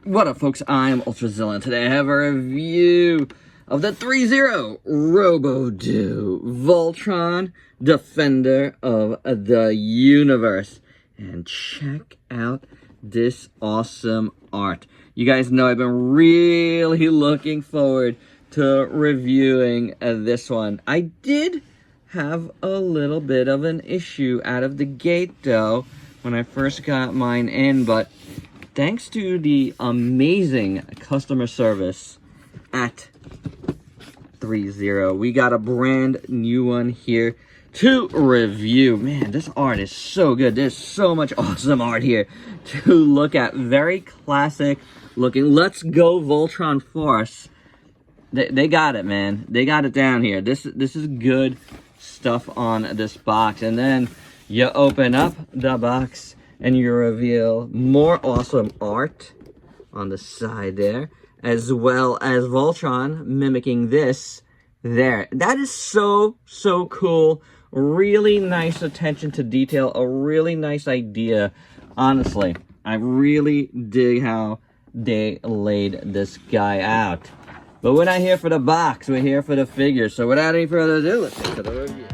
What up, folks? I'm Ultrazilla, and today I have a review of the Threezero Robo-Dou Voltron Defender of the Universe. And check out this awesome art. You guys know I've been really looking forward to reviewing this one. I did have a little bit of an issue out of the gate, though, when I first got mine in, but thanks to the amazing customer service at Threezero, we got a brand new one here to review. Man, this art is so good. There's so much awesome art here to look at. Very classic looking. Let's go Voltron Force. They got it, man. They got it down here. This is good stuff on this box. And then you open up the box and you reveal more awesome art on the side there, as well as Voltron mimicking this there. That is so cool. Really nice attention to detail. A really nice idea. Honestly, I really dig how they laid this guy out. But we're not here for the box. We're here for the figure. So without any further ado, let's get to the review.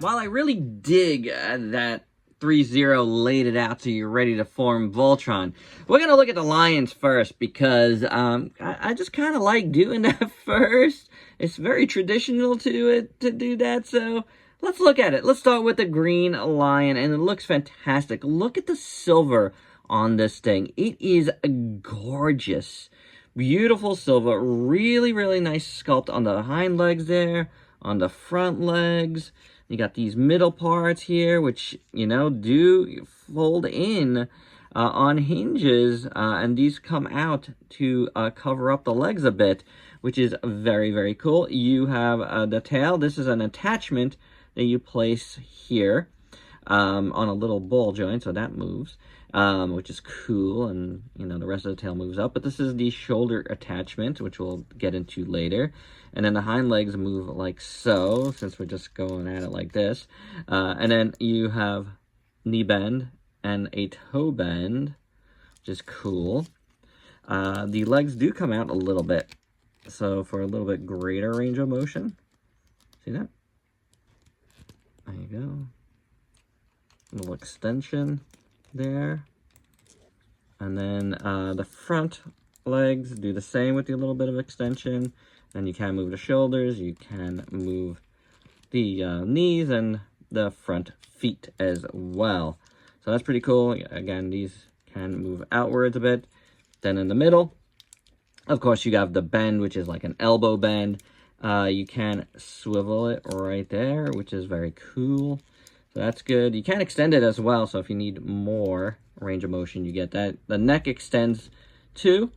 While I really dig that Threezero laid it out so you're ready to form Voltron, we're going to look at the lions first because I just kind of like doing that first. It's very traditional to do that, so let's look at it. Let's start with the green lion, and it looks fantastic. Look at the silver on this thing. It is gorgeous. Beautiful silver. Really nice sculpt on the hind legs there, on the front legs. You got these middle parts here, which, you know, do fold in on hinges, and these come out to cover up the legs a bit, which is very cool. You have the tail. This is an attachment that you place here on a little ball joint, so that moves, which is cool, and, you know, the rest of the tail moves up. But this is the shoulder attachment, which we'll get into later. And then the hind legs move like so, since we're just going at it like this. And then you have knee bend and a toe bend, which is cool. The legs do come out a little bit, so for a little bit greater range of motion. See that? There you go. A little extension there. And then the front legs do the same with a little bit of extension. And you can move the shoulders, you can move the knees and the front feet as well. So that's pretty cool. Again, these can move outwards a bit. Then in the middle, of course, you have the bend, which is like an elbow bend. You can swivel it right there, which is very cool. So that's good. You can extend it as well, so if you need more range of motion, you get that. The neck extends too.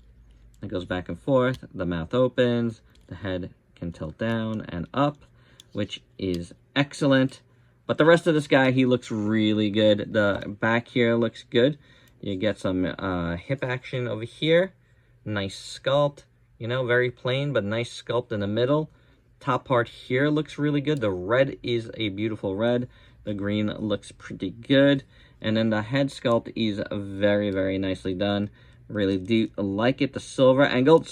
It goes back and forth. The mouth opens. The head can tilt down and up, which is excellent. But the rest of this guy, he looks really good. The back here looks good. You get some hip action over here. Nice sculpt. You know, very plain, but nice sculpt in the middle. Top part here looks really good. The red is a beautiful red. The green looks pretty good. And then the head sculpt is very nicely done. Really do like it. The silver and gold.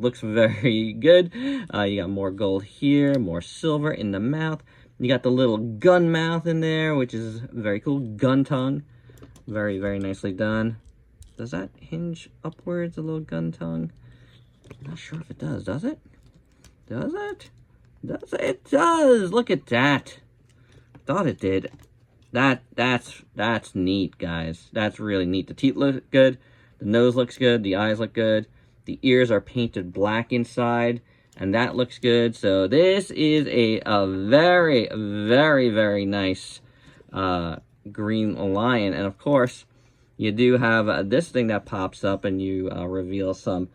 Looks very good. You got more gold here, more silver in the mouth. You got the little gun mouth in there, which is very cool. Gun tongue. Very nicely done. Does that hinge upwards, a little gun tongue? I'm not sure if it does. Does it? Does it? Does it? It does! Look at that. Thought it did. That's neat, guys. That's really neat. The teeth look good. The nose looks good. The eyes look good. The ears are painted black inside, and that looks good. So this is a very nice green lion. And of course, you do have this thing that pops up, and you reveal some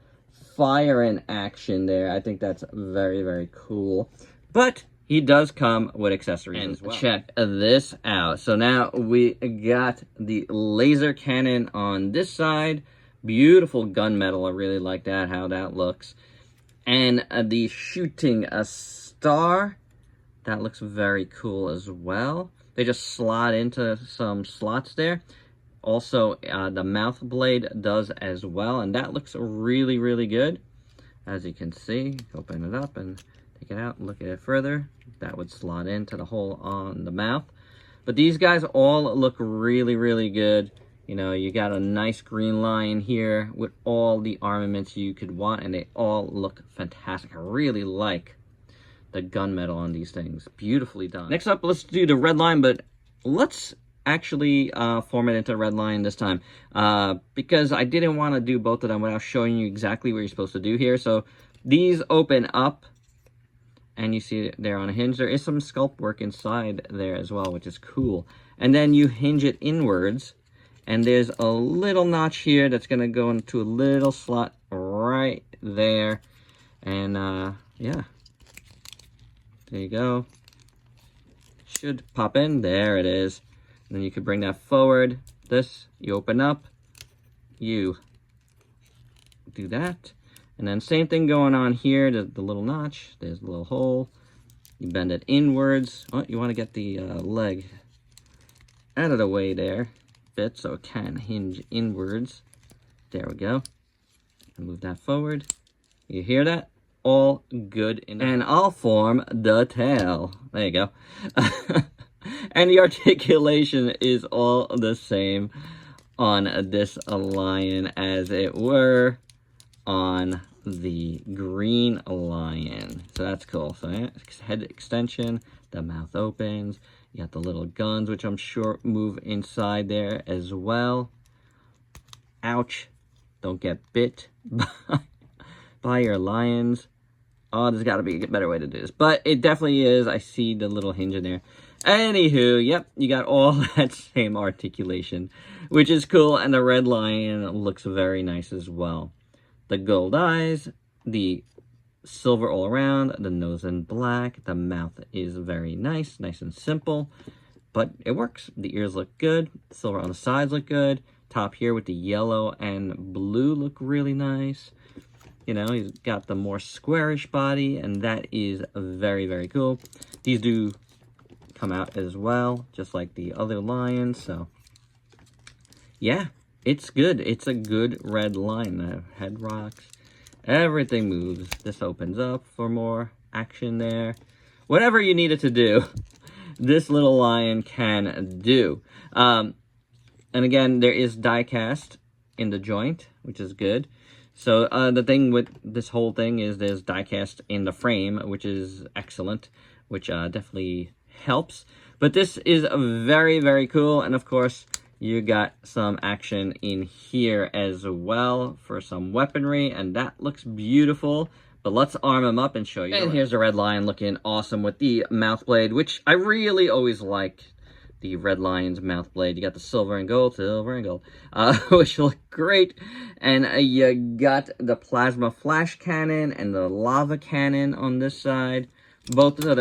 fire in action there. I think that's very cool. But he does come with accessories as well. Check this out. So now we got the laser cannon on this side. Beautiful gunmetal. I really like that, how that looks. And the shooting star That looks very cool as well. They just slot into some slots there. Also, the mouth blade does as well, and that looks really, really good. As you can see, open it up and take it out and look at it further. That would slot into the hole on the mouth. But these guys all look really, really good. You know, you got a nice green line here with all the armaments you could want, and they all look fantastic. I really like the gunmetal on these things. Beautifully done. Next up, let's do the red line, but let's actually form it into red line this time, because I didn't want to do both of them without showing you exactly what you're supposed to do here. So these open up, and you see they're on a hinge. There is some sculpt work inside there as well, which is cool. And then you hinge it inwards, and there's a little notch here that's going to go into a little slot right there. And yeah, there you go. Should pop in. There it is. And then you could bring that forward. This, you open up, you do that. And then same thing going on here, the little notch, there's a little hole. You bend it inwards. Oh, you want to get the leg out of the way there, bit, so it can hinge inwards. There we go. And move that forward. You hear that? All good. And I'll form the tail. There you go. And the articulation is all the same on this lion as it were on the green lion. So that's cool. So yeah, head extension, the mouth opens, you got the little guns, which I'm sure move inside there as well. Ouch, don't get bit by your lions. Oh, there's got to be a better way to do this, but it definitely is. I see the little hinge in there. Anywho, yep, you got all that same articulation, which is cool, and the red lion looks very nice as well. The gold eyes, the silver all around, the nose in black, the mouth is very nice and simple, but it works. The ears look good, the silver on the sides look good, top here with the yellow and blue look really nice. You know, he's got the more squarish body, and that is very, very cool. These do come out as well, just like the other lions, so yeah, it's good. It's a good red line. The head rocks, everything moves. This opens up for more action there. Whatever you need it to do, this little lion can do. And again, there is die cast in the joint, which is good. So the thing with this whole thing is there's die cast in the frame, which is excellent, which definitely helps. But this is very, very cool. And of course, you got some action in here as well for some weaponry, and that looks beautiful. But let's arm him up and show you. And here's the red lion looking awesome with the mouth blade, which I really always like. The red lion's mouth blade. You got the silver and gold, which look great. And you got the plasma flash cannon and the lava cannon on this side. Both of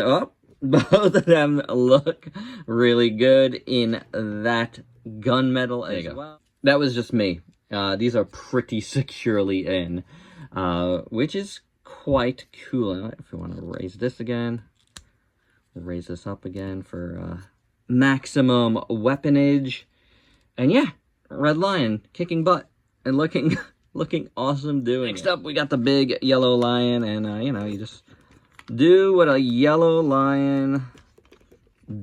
them look really good in that gunmetal as well. That was just me. These are pretty securely in, which is quite cool. If we want to raise this again, raise this up again for maximum weaponage. And yeah, red lion kicking butt and looking awesome doing it. Next up, we got the big yellow lion, and you know, you just do what a yellow lion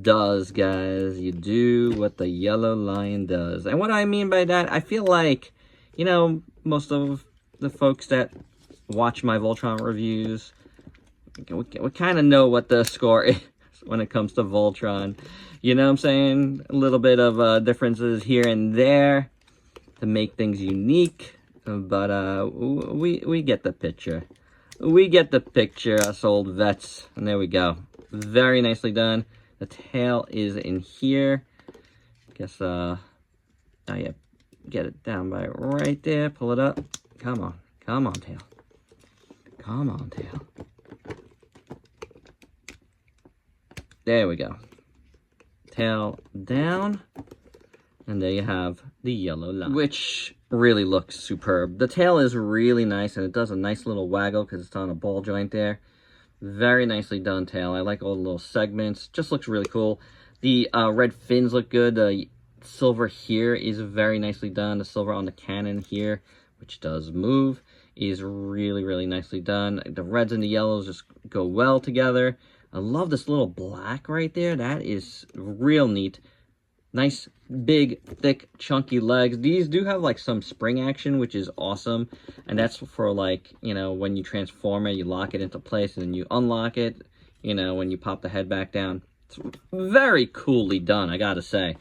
does, guys. You do what the yellow lion does. And what I mean by that, I feel like, you know, most of the folks that watch my Voltron reviews, we kind of know what the score is when it comes to Voltron. You know what I'm saying? A little bit of differences here and there to make things unique, but we get the picture. We get the picture, us old vets. And there we go. Very nicely done. The tail is in here. Guess, now yeah, get it down by right there. Pull it up. Come on. Come on, tail. Come on, tail. There we go. Tail down. And there you have the yellow line, which really looks superb. The tail is really nice, and it does a nice little waggle because it's on a ball joint there. Very nicely done tail. I like all the little segments. Just looks really cool. The red fins look good. The silver here is very nicely done. The silver on the cannon here, which does move, is really, really nicely done. The reds and the yellows just go well together. I love this little black right there. That is real neat. Nice, big, thick, chunky legs. These do have, like, some spring action, which is awesome. And that's for, like, you know, when you transform it, you lock it into place, and then you unlock it, you know, when you pop the head back down. It's very coolly done, I gotta say.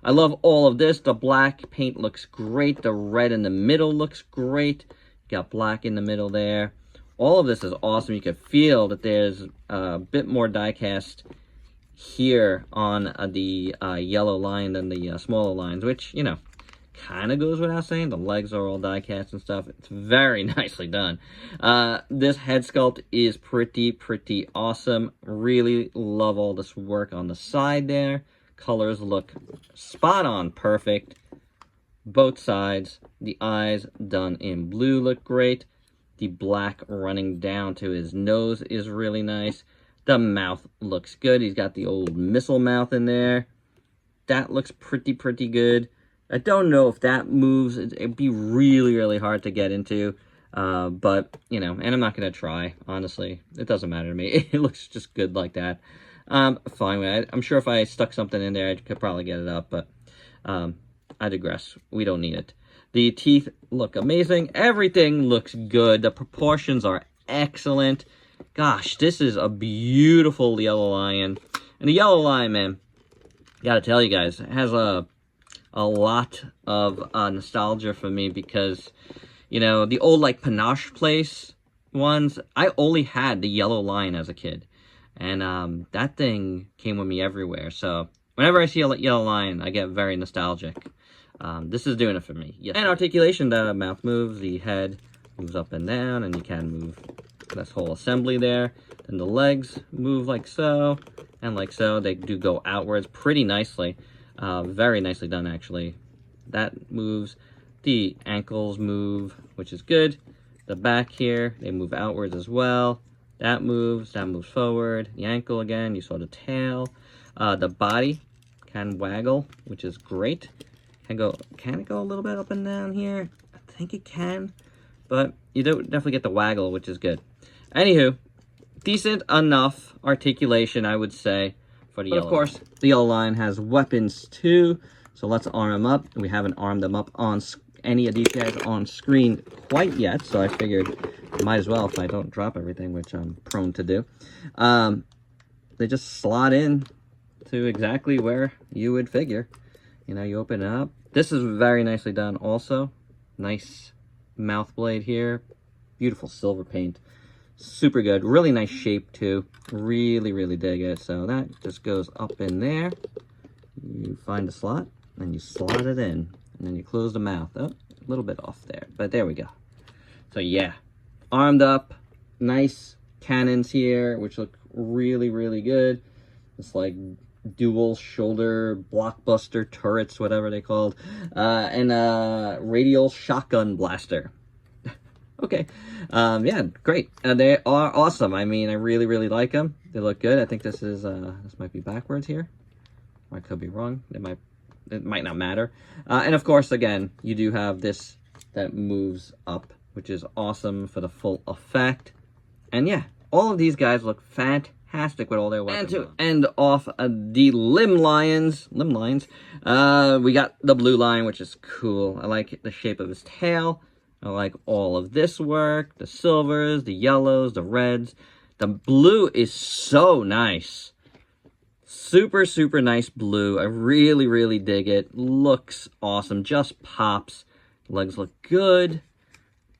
I love all of this. The black paint looks great. The red in the middle looks great. You got black in the middle there. All of this is awesome. You can feel that there's a bit more die-cast here on the yellow line than the smaller lines, which, you know, kind of goes without saying. The legs are all die-cast and stuff. It's very nicely done. This head sculpt is pretty awesome. Really love all this work on the side there. Colors look spot on perfect. Both sides. The eyes done in blue look great. The black running down to his nose is really nice. The mouth looks good. He's got the old missile mouth in there. That looks pretty good. I don't know if that moves. It'd be really hard to get into. But, you know, and I'm not going to try, honestly. It doesn't matter to me. It looks just good like that. Fine with it. I'm sure if I stuck something in there, I could probably get it up, but I digress. We don't need it. The teeth look amazing. Everything looks good. The proportions are excellent. Gosh, this is a beautiful yellow lion. And the yellow lion, man, gotta tell you guys, it has a lot of nostalgia for me because, you know, the old, like, Panache Place ones, I only had the yellow lion as a kid. And that thing came with me everywhere. So whenever I see a yellow lion, I get very nostalgic. This is doing it for me. Yes. And articulation, the mouth moves, the head moves up and down, and you can move this whole assembly there. Then the legs move like so, and like so. They do go outwards pretty nicely. Very nicely done, actually. That moves. The ankles move, which is good. The back here, they move outwards as well. That moves forward. The ankle again, you saw the tail. The body can waggle, which is great. Can it go a little bit up and down here? I think it can, but you do definitely get the waggle, which is good. Anywho, decent enough articulation, I would say, for the yellow. Of course, the yellow lion has weapons too, so let's arm them up. We haven't armed them up on any of these guys on screen quite yet, so I figured I might as well if I don't drop everything, which I'm prone to do. They just slot in to exactly where you would figure. You know, you open it up. This is very nicely done also. Nice mouth blade here. Beautiful silver paint. Super good. Really nice shape too. Really dig it. So that just goes up in there. You find a slot and you slot it in. And then you close the mouth. Oh, a little bit off there. But there we go. So yeah. Armed up. Nice cannons here, which look really good. It's like dual shoulder blockbuster turrets, whatever they called, and radial shotgun blaster. Okay, yeah, great. They are awesome. I mean, I really like them. They look good. I think this is this might be backwards here. I could be wrong. It might not matter. And of course, again, you do have this that moves up, which is awesome for the full effect. And yeah, all of these guys look fantastic with all their weapons. And to end off the limb lions, we got the blue lion, which is cool. I like the shape of his tail. I like all of this work, the silvers, the yellows, the reds. The blue is so nice. Super nice blue. I really dig it. Looks awesome. Just pops. Legs look good.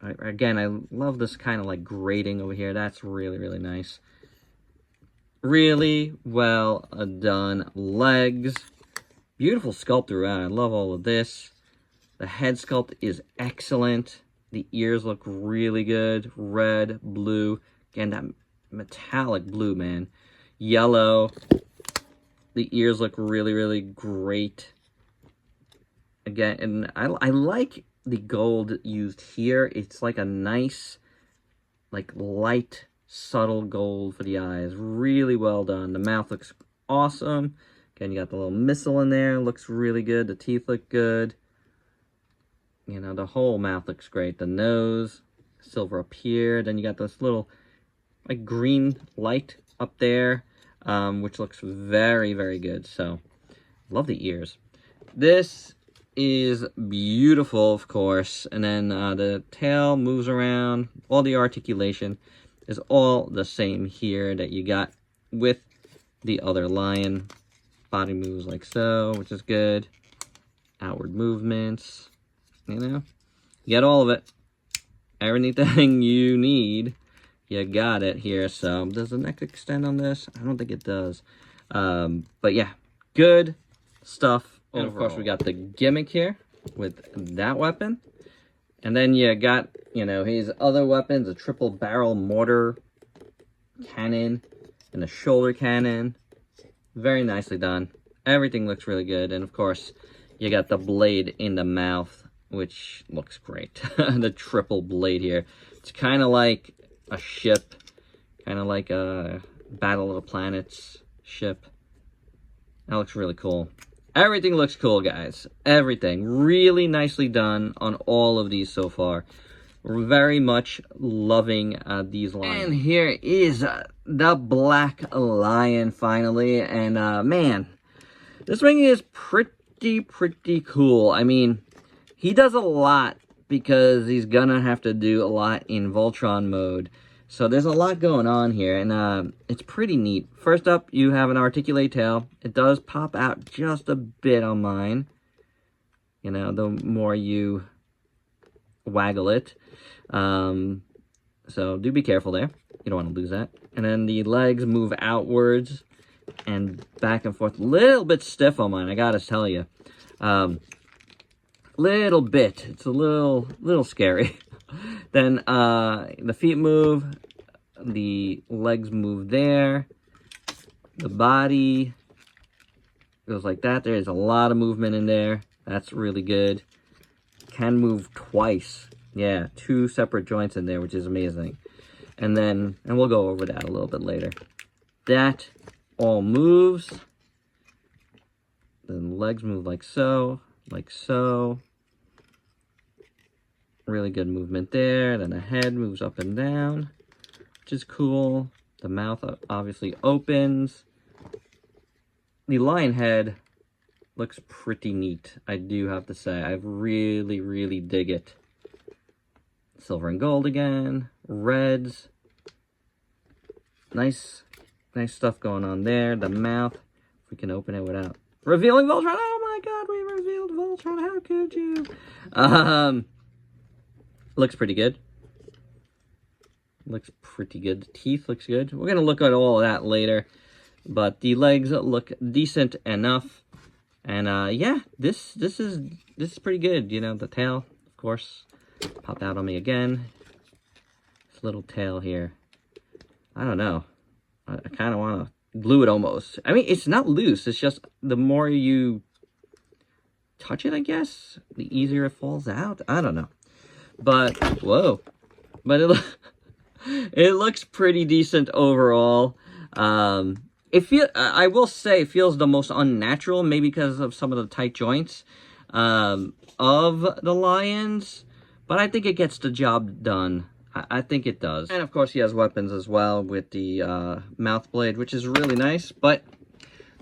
Again, I love this kind of like grading over here. That's really nice. Really well done legs. Beautiful sculpt throughout. I love all of this. The head sculpt is excellent. The ears look really good. Red, blue. Again, that metallic blue, man. Yellow. The ears look really great. Again, and I like the gold used here. It's like a nice, like, light subtle gold for the eyes. Really well done. The mouth looks awesome. Again, you got the little missile in there. Looks really good. The teeth look good. You know, the whole mouth looks great. The nose, silver up here. Then you got this little, like, green light up there, which looks very, very good. So, love the ears. This is beautiful, of course. And then the tail moves around. All the articulation is all the same here that you got with the other lion. Body moves like so, which is good. Outward movements, you know. You get all of it. Everything you need, you got it here. So, does the neck extend on this? I don't think it does. But yeah, good stuff. And of course, we got the gimmick here with that weapon. And then you got, you know, his other weapons, a triple barrel mortar cannon and a shoulder cannon. Very nicely done. Everything looks really good. And of course, you got the blade in the mouth, which looks great. The triple blade here. It's kind of like a ship. Kind of like a Battle of the Planets ship. That looks really cool. Everything looks cool, guys. Everything. Really nicely done on all of these so far. We're very much loving these lions. And here is the Black Lion, finally. And, man, this ring is pretty cool. I mean, he does a lot because he's gonna have to do a lot in Voltron mode. So there's a lot going on here, and it's pretty neat. First up, you have an articulate tail. It does pop out just a bit on mine. You know, the more you waggle it. So do be careful there. You don't want to lose that. And then the legs move outwards and back and forth. A little bit stiff on mine, I gotta tell you. Little bit. It's a little scary. Then the feet move, the legs move there, the body goes like that. There's a lot of movement in there. That's really good. Can move twice. Yeah, 2 separate joints in there, which is amazing. And then, and we'll go over that a little bit later. That all moves. Then the legs move like so, like so. Really good movement there. Then the head moves up and down, which is cool. The mouth obviously opens. The lion head looks pretty neat, I do have to say. I really dig it. Silver and gold again. Reds. Nice stuff going on there. The mouth, if we can open it without revealing Voltron. Oh my god, we revealed Voltron. How could you? Looks pretty good. Looks pretty good. The teeth looks good. We're going to look at all of that later. But the legs look decent enough. And yeah, this is pretty good. You know, the tail, of course, popped out on me again. This little tail here. I don't know. I kind of want to glue it almost. I mean, it's not loose. It's just the more you touch it, I guess, the easier it falls out. I don't know. But, whoa. But it looks pretty decent overall. I will say it feels the most unnatural, maybe because of some of the tight joints of the lions. But I think it gets the job done. I think it does. And of course he has weapons as well with the mouth blade, which is really nice. But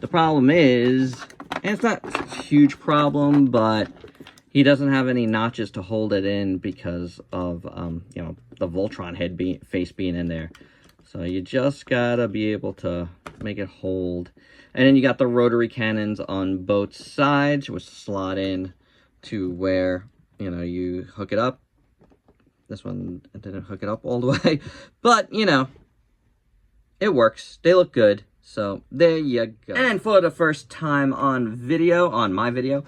the problem is, and it's not a huge problem, but he doesn't have any notches to hold it in because of, you know, the Voltron face being in there. So you just gotta be able to make it hold. And then you got the rotary cannons on both sides, which slot in to where, you know, you hook it up. This one didn't hook it up all the way. But, you know, it works. They look good. So, there you go. And for the first time on my video,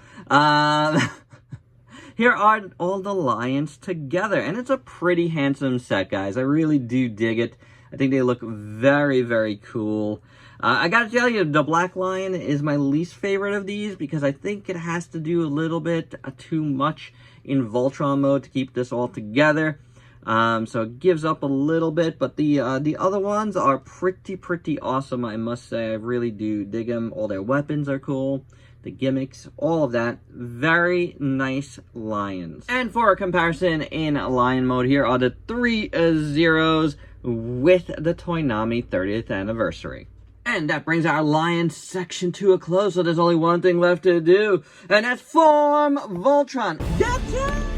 here are all the lions together. And it's a pretty handsome set, guys. I really do dig it. I think they look very cool. I gotta tell you, the Black Lion is my least favorite of these because I think it has to do a little bit too much in Voltron mode to keep this all together. So it gives up a little bit, but the other ones are pretty awesome, I must say. I really do dig them. All their weapons are cool. The gimmicks, all of that. Very nice lions. And for a comparison in lion mode, here are the Threezeros with the Toonami 30th anniversary. And that brings our lion section to a close, so there's only one thing left to do, and that's form Voltron. Gotcha!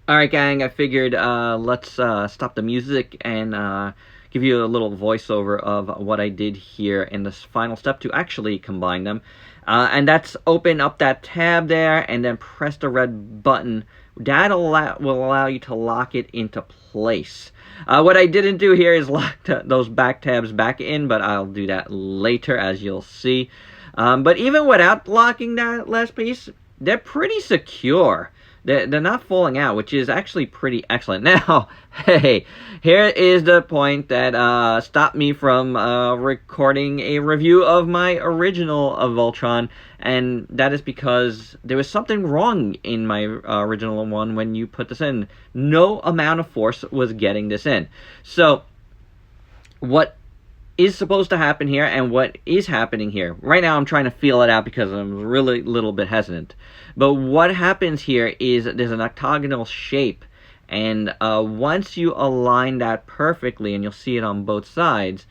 Alright gang, I figured let's stop the music and give you a little voiceover of what I did here in this final step to actually combine them. And that's open up that tab there and then press the red button. That will allow you to lock it into place. What I didn't do here is lock those back tabs back in, but I'll do that later as you'll see. But even without locking that last piece, they're pretty secure. They're not falling out, which is actually pretty excellent. Now, hey, here is the point that stopped me from recording a review of my original Voltron, and that is because there was something wrong in my original one when you put this in. No amount of force was getting this in. So, what is supposed to happen here and what is happening here. Right now I'm trying to feel it out because I'm really a little bit hesitant. But what happens here is there's an octagonal shape, and once you align that perfectly, and you'll see it on both sides,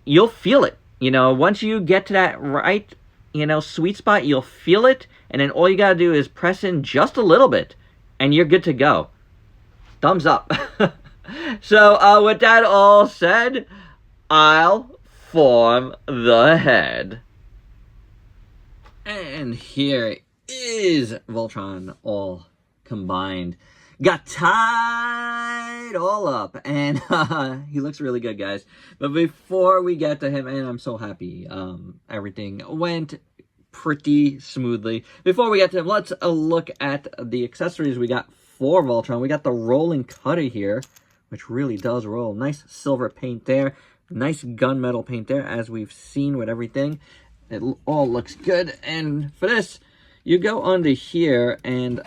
you'll feel it. You know, once you get to that right, you know, sweet spot, you'll feel it, and then all you gotta do is press in just a little bit, and you're good to go. Thumbs up. So, with that all said, I'll form the head. And here is Voltron all combined. Got tied all up, and he looks really good, guys. But before we get to him, and I'm so happy everything went pretty smoothly. Before we get to him, let's look at the accessories we got for Voltron. We got the rolling cutter here, which really does roll. Nice silver paint there. Nice gunmetal paint there, as we've seen with everything. It all looks good. And for this, you go under here, and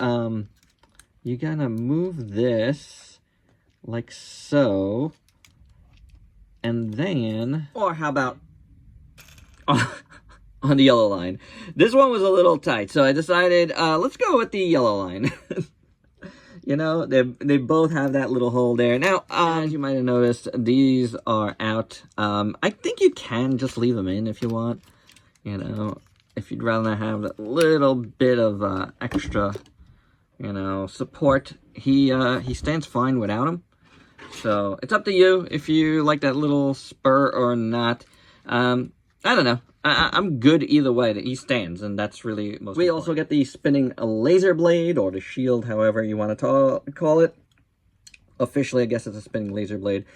you're gonna move this like so. And then, or how about on the yellow line? This one was a little tight, so I decided, let's go with the yellow line. You know, they both have that little hole there. Now, as you might have noticed, these are out. I think you can just leave them in if you want. You know, if you'd rather not have that little bit of extra, you know, support. He stands fine without them. So, it's up to you if you like that little spur or not. I don't know. I'm good either way that he stands, and that's really most important. We also get the spinning laser blade, or the shield, however you want to call it. Officially, I guess it's a spinning laser blade.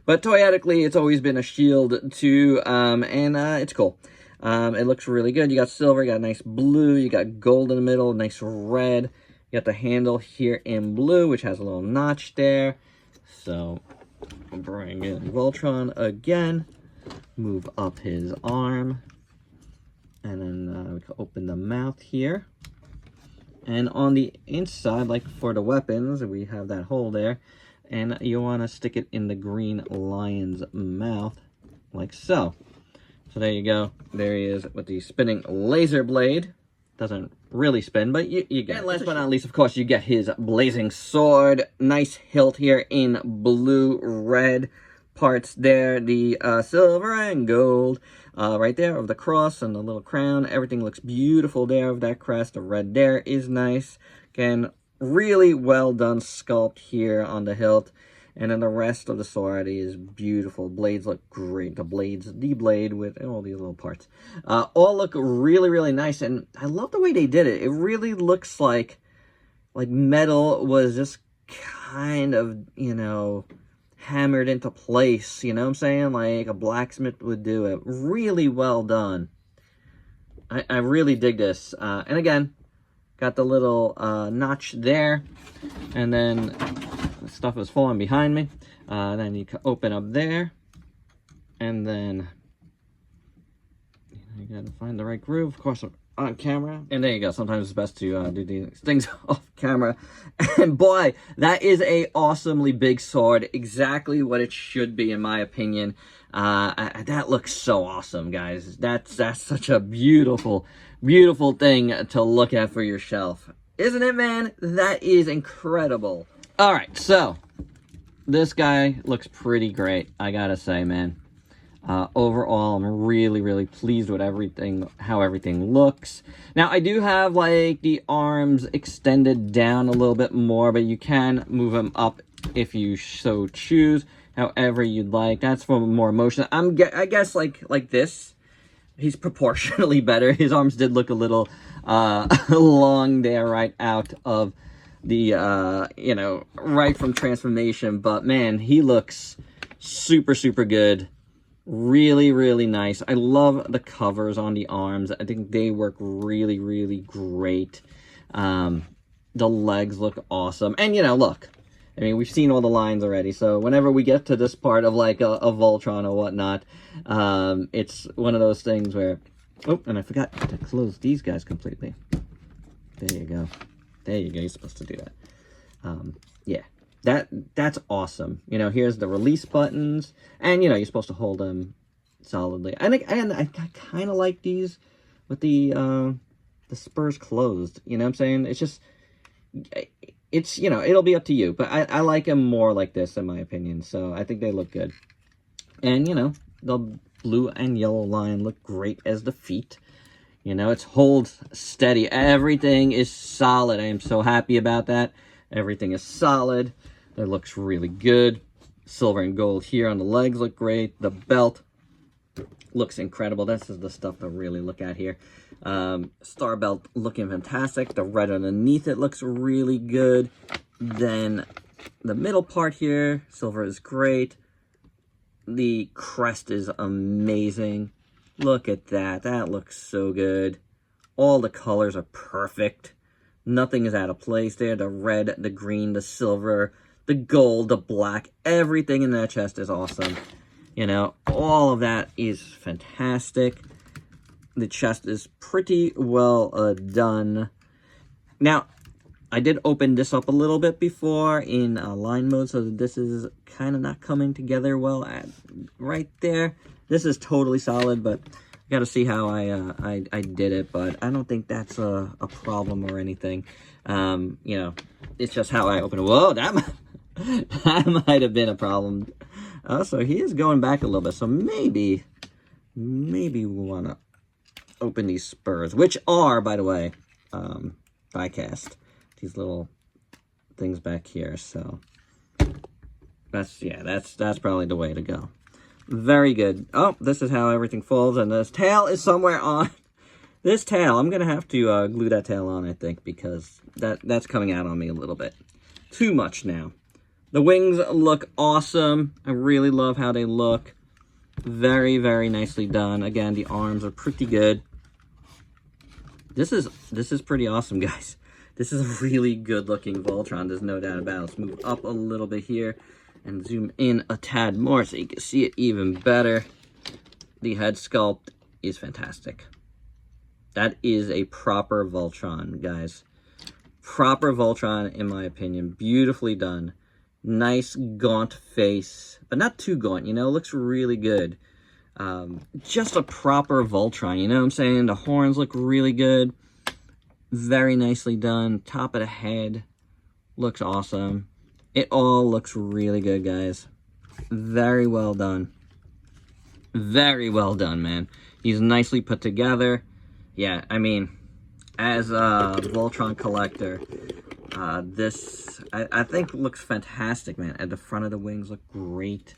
But toyetically, it's always been a shield too, and it's cool. It looks really good. You got silver, you got nice blue, you got gold in the middle, nice red. You got the handle here in blue, which has a little notch there. So, I'll bring in Voltron again. Move up his arm. And then we can open the mouth here. And on the inside, like for the weapons, we have that hole there. And you want to stick it in the green lion's mouth, like so. So there you go. There he is with the spinning laser blade. Doesn't really spin, but you get it. And last but not least, of course, you get his blazing sword. Nice hilt here in blue, red parts there. The silver and gold. Right there of the cross and the little crown. Everything looks beautiful there of that crest. The red there is nice. Again, really well done sculpt here on the hilt. And then the rest of the sword is beautiful. Blades look great. The blade with all these little parts. All look really, really nice. And I love the way they did it. It really looks like metal was just kind of, you know, hammered into place, you know what I'm saying? Like a blacksmith would do it. Really well done. I really dig this. And again, got the little notch there. And then stuff is falling behind me. Then you can open up there. And then you gotta find the right groove. Of course, on camera. And there you go. Sometimes it's best to do these things off camera. And boy, that is a awesomely big sword. Exactly what it should be, in my opinion. That looks so awesome, guys. That's such a beautiful, beautiful thing to look at for your shelf. Isn't it, man? That is incredible. All right, so this guy looks pretty great, I gotta say, man. Overall, I'm really, really pleased with everything, how everything looks. Now, I do have, like, the arms extended down a little bit more, but you can move them up if you so choose, however you'd like. That's for more motion. I guess, like this, he's proportionally better. His arms did look a little long there right out of the, you know, right from transformation. But, man, he looks super, super good. Really, really nice. I love the covers on the arms. I think they work really, really great. The legs look awesome. And, you know, look. I mean, we've seen all the lines already. So whenever we get to this part of, like, a Voltron or whatnot, it's one of those things where... Oh, and I forgot to close these guys completely. There you go. There you go. You're supposed to do that. Yeah. that's awesome. You know, here's the release buttons, and you know, you're supposed to hold them solidly. And I kind of like these with the spurs closed. You know what I'm saying? It's just, it's, you know, it'll be up to you, but I like them more like this, in my opinion. So I think they look good. And you know, the blue and yellow line look great as the feet. You know, it holds steady. Everything is solid. I am so happy about that. Everything is solid. It looks really good. Silver and gold here on the legs look great. The belt looks incredible. This is the stuff to really look at here. Star belt looking fantastic. The red underneath it looks really good. Then the middle part here, silver is great. The crest is amazing. Look at that. That looks so good. All the colors are perfect. Nothing is out of place there. The red, the green, the silver, the gold, the black, everything in that chest is awesome. You know, all of that is fantastic. The chest is pretty well done. Now, I did open this up a little bit before in line mode, so that this is kind of not coming together well right there. This is totally solid, but I got to see how I did it, but I don't think that's a problem or anything. You know, it's just how I open it. Whoa, that might have been a problem. So he is going back a little bit, so maybe we want to open these spurs, which are, by the way, die cast. These little things back here, so that's probably the way to go. Very good. Oh, this is how everything folds, and this tail is somewhere on this tail. I'm gonna have to glue that tail on, I think, because that's coming out on me a little bit too much now. The wings look awesome. I really love how they look. Very, very nicely done. Again, the arms are pretty good. This is pretty awesome, guys. This is a really good looking Voltron, there's no doubt about it. Let's move up a little bit here and zoom in a tad more so you can see it even better. The head sculpt is fantastic. That is a proper Voltron, guys. Proper Voltron, in my opinion. Beautifully done. Nice gaunt face, but not too gaunt, you know, looks really good. Just a proper Voltron, you know what I'm saying? The horns look really good. Very nicely done. Top of the head looks awesome. It all looks really good, guys. Very well done. Very well done, man. He's nicely put together. Yeah, I mean, as a Voltron collector, this, I think looks fantastic, man. At the front of the wings look great.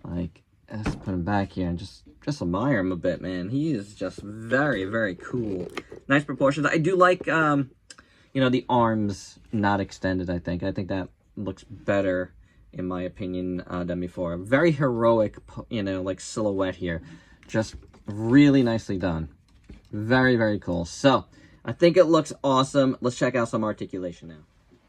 Like, let's put him back here and just admire him a bit, man. He is just very, very cool. Nice proportions. I do like, you know, the arms not extended, I think. I think that looks better, in my opinion, than before. Very heroic, you know, like silhouette here. Just really nicely done. Very, very cool. So, I think it looks awesome. Let's check out some articulation now.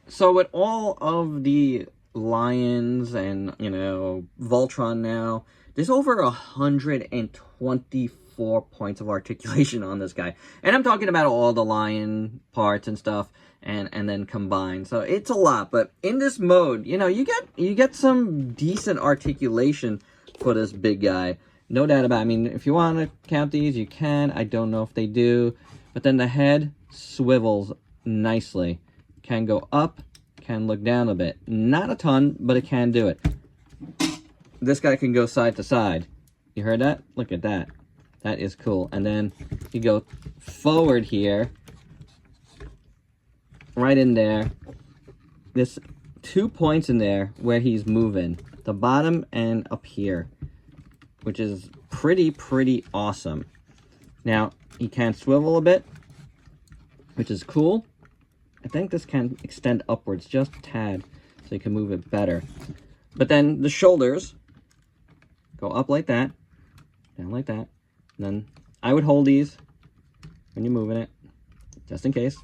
So, with all of the lions and, you know, Voltron now, there's over 124 points of articulation on this guy. And I'm talking about all the lion parts and stuff, and then combined. So it's a lot, but in this mode, you know, you get some decent articulation for this big guy. No doubt about it. I mean, if you want to count these, you can. I don't know if they do. But then the head swivels nicely. Can go up, can look down a bit. Not a ton, but it can do it. This guy can go side to side. You heard that? Look at that. That is cool. And then you go forward here. Right in there. There's 2 points in there where he's moving. The bottom and up here. Which is pretty awesome. Now, he can swivel a bit. Which is cool. I think this can extend upwards just a tad. So you can move it better. But then the shoulders go up like that, down like that. And then I would hold these when you're moving it, just in case.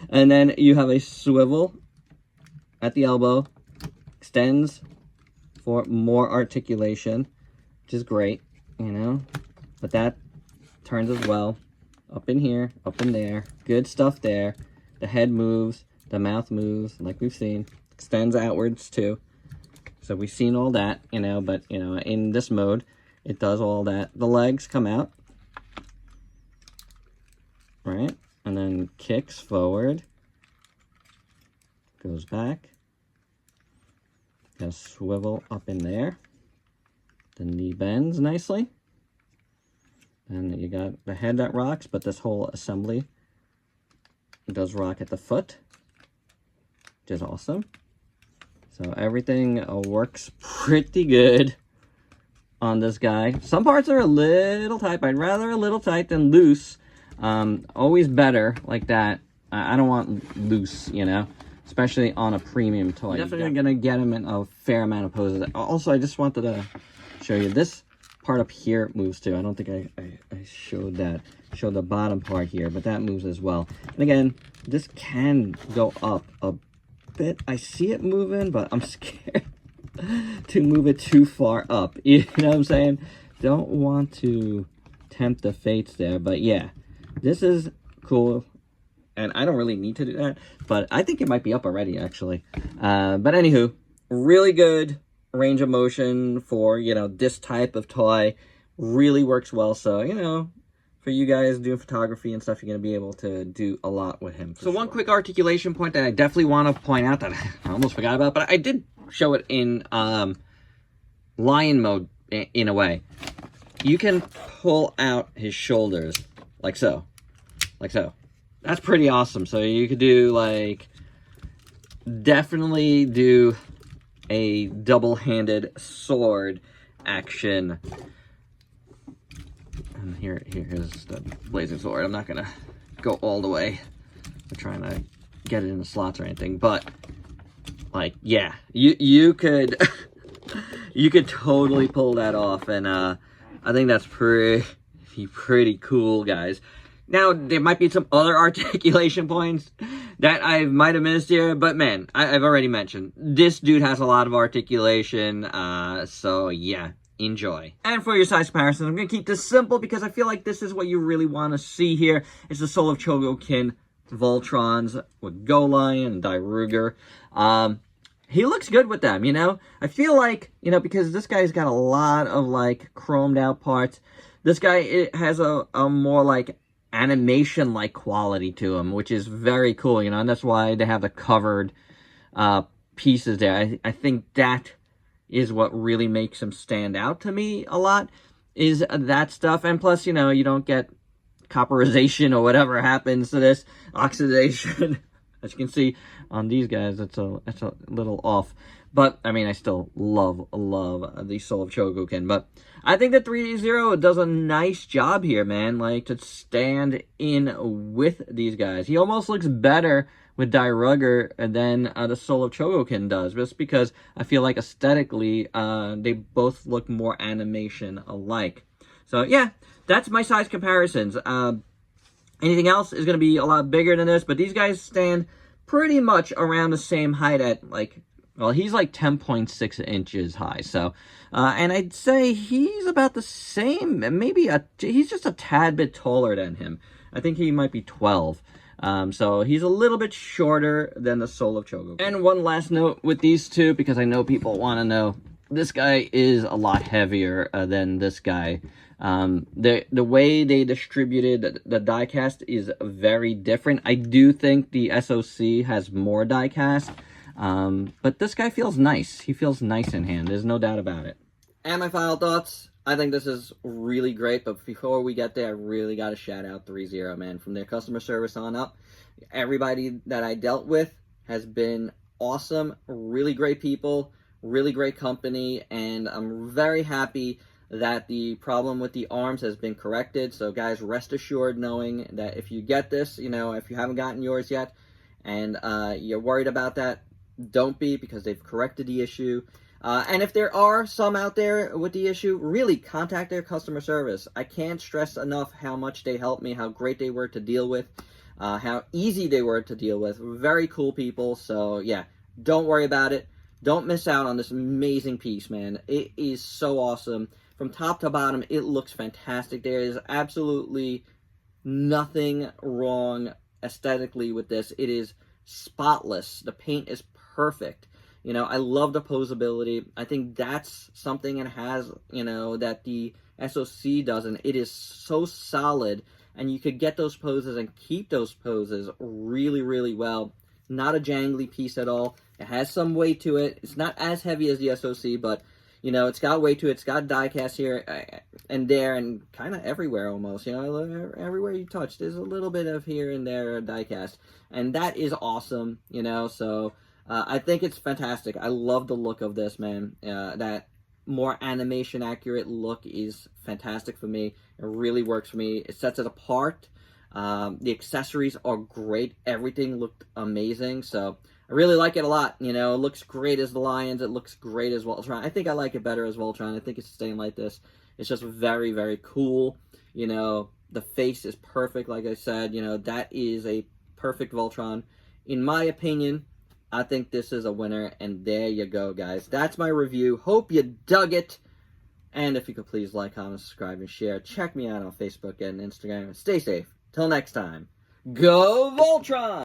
And then you have a swivel at the elbow, extends for more articulation, which is great, you know. But that turns as well, up in here, up in there. Good stuff there. The head moves. The mouth moves, like we've seen. Extends outwards, too. So we've seen all that, you know, but, you know, in this mode, it does all that. The legs come out. Right? And then kicks forward. Goes back. Got a swivel up in there. The knee bends nicely. And you got the head that rocks, but this whole assembly does rock at the foot, which is awesome. So everything works pretty good on this guy. Some parts are a little tight. I'd rather a little tight than loose. Always better like that. I don't want loose, you know, especially on a premium toy. You're definitely gonna get him in a fair amount of poses. Also, I just wanted to show you this part up here moves too. I don't think I showed that. Showed the bottom part here, but that moves as well. And again, this can go up a bit. I see it moving, but I'm scared to move it too far up. You know what I'm saying? Don't want to tempt the fates there, but yeah, this is cool. And I don't really need to do that, but I think it might be up already, actually. But anywho, really good range of motion for, you know, this type of toy. Really works well. So, you know, for you guys doing photography and stuff, you're going to be able to do a lot with him. So one quick articulation point that I definitely want to point out that I almost forgot about, but I did show it in lion mode in a way. You can pull out his shoulders like so. Like so. That's pretty awesome. So you could do, like, definitely do a double-handed sword action. And here's the blazing sword. I'm not gonna go all the way. I'm trying to get it in the slots or anything, but like, yeah, you could you could totally pull that off, and I think that's pretty cool, guys. Now, there might be some other articulation points that I might have missed here, but man, I've already mentioned, this dude has a lot of articulation, so yeah, enjoy. And for your size comparison, I'm going to keep this simple because I feel like this is what you really want to see here. It's the Soul of Chogokin Voltrons with Go Lion and Dairugger. He looks good with them, you know? I feel like, you know, because this guy's got a lot of, like, chromed out parts, this guy, it has a more, like, animation-like quality to him, which is very cool, you know, and that's why they have the covered pieces there. I think that is what really makes him stand out to me a lot, is that stuff. And plus, you know, you don't get copperization or whatever happens to this, oxidation. As you can see on these guys, it's a little off. But, I mean, I still love the Soul of Chogokin. But I think that Threezero does a nice job here, man. Like, to stand in with these guys. He almost looks better with Dairugger than the Soul of Chogokin does. Just because I feel like aesthetically, they both look more animation alike. So, yeah, that's my size comparisons. Anything else is going to be a lot bigger than this. But these guys stand pretty much around the same height at, like, well, he's like 10.6 inches high, so, and I'd say he's about the same, maybe he's just a tad bit taller than him. I think he might be 12, so he's a little bit shorter than the Soul of Chogokin. And one last note with these two, because I know people want to know, this guy is a lot heavier than this guy. The way they distributed the die-cast is very different. I do think the SoC has more die-cast, but this guy feels nice. He feels nice in hand. There's no doubt about it. And my final thoughts. I think this is really great, but before we get there, I really got to shout out Threezero, man. From their customer service on up, everybody that I dealt with has been awesome. Really great people, really great company, and I'm very happy that the problem with the arms has been corrected. So guys, rest assured knowing that if you get this, you know, if you haven't gotten yours yet, and you're worried about that, don't be, because they've corrected the issue. And if there are some out there with the issue, really contact their customer service. I can't stress enough how much they helped me, how great they were to deal with, how easy they were to deal with. Very cool people. So yeah, don't worry about it. Don't miss out on this amazing piece, man. It is so awesome. From top to bottom, it looks fantastic. There is absolutely nothing wrong aesthetically with this. It is spotless. The paint is perfect. You know, I love the posability. I think that's something it has, you know, that the SoC doesn't. It is so solid, and you could get those poses and keep those poses really, really well. Not a jangly piece at all. It has some weight to it. It's not as heavy as the SoC, but, you know, it's got weight to it. It's got die cast here and there and kind of everywhere almost. You know, everywhere you touch, there's a little bit of here and there die cast. And that is awesome, you know, so I think it's fantastic. I love the look of this, man. That more animation accurate look is fantastic for me. It really works for me. It sets it apart. The accessories are great. Everything looked amazing. So I really like it a lot. You know, it looks great as the Lions. It looks great as Voltron. I think I like it better as Voltron. I think it's staying like this. It's just very, very cool. You know, the face is perfect, like I said. You know, that is a perfect Voltron. In my opinion, I think this is a winner, and there you go, guys. That's my review. Hope you dug it. And if you could please like, comment, subscribe, and share. Check me out on Facebook and Instagram. Stay safe. Till next time. Go Voltron!